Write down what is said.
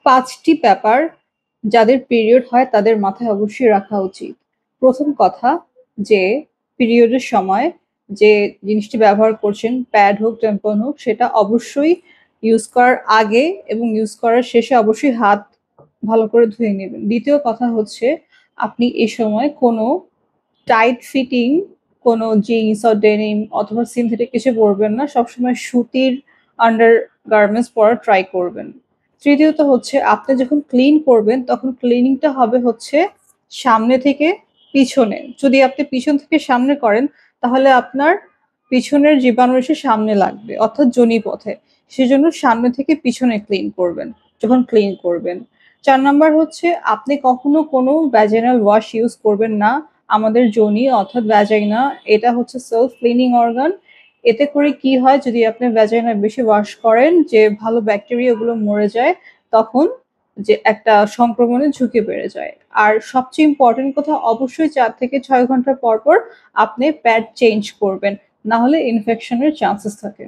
5টি ব্যাপার যাদের পিরিয়ড হয় তাদের মাথায় অবশ্যই রাখা উচিত। প্রথম কথা যে পিরিয়ডের সময় যে জিনিসটি ব্যবহার করছেন প্যাড হোক, ট্যাম্পন হোক সেটা অবশ্যই ইউজ করার আগে এবং ইউজ করার শেষে অবশ্যই হাত ভালো করে ধুয়ে নেবেন। দ্বিতীয় কথা হচ্ছে আপনি এ সময় কোনো টাইট ফিটিং কোনো জিন্স অর ডেনিম অথবা সিনথেটিক কিছু পরবেন না। সবসময় সুতির আন্ডার গার্মেন্টস পরার ট্রাই করবেন। তৃতীয়ত হচ্ছে আপনি যখন ক্লিন করবেন তখন ক্লিনিংটা হবে হচ্ছে সামনে থেকে পিছনে। যদি আপনি পিছন থেকে সামনে করেন তাহলে আপনার পিছনের জীবাণু এসে সামনে লাগবে অর্থাৎ যোনিপথে। সেজন্য সামনে থেকে পিছনে ক্লিন করবেন যখন ক্লিন করবেন। ৪ নাম্বার হচ্ছে আপনি কখনো কোনো ভ্যাজাইনাল ওয়াশ ইউজ করবেন না। আমাদের যোনি অর্থাৎ ভ্যাজাইনা এটা হচ্ছে সেলফ ক্লিনিং অর্গান। এতে করে কি হয় যদি আপনি ভ্যাজাইনা বেশি ওয়াশ করেন যে ভালো ব্যাকটেরিয়া গুলো মরে যায় তখন যে একটা সংক্রমণের ঝুঁকি বেড়ে যায়। আর সবচেয়ে ইম্পর্টেন্ট কথা অবশ্যই ৪ থেকে ৬ ঘন্টা পর আপনি প্যাড চেঞ্জ করবেন। না হলে ইনফেকশনের চান্সেস থাকে।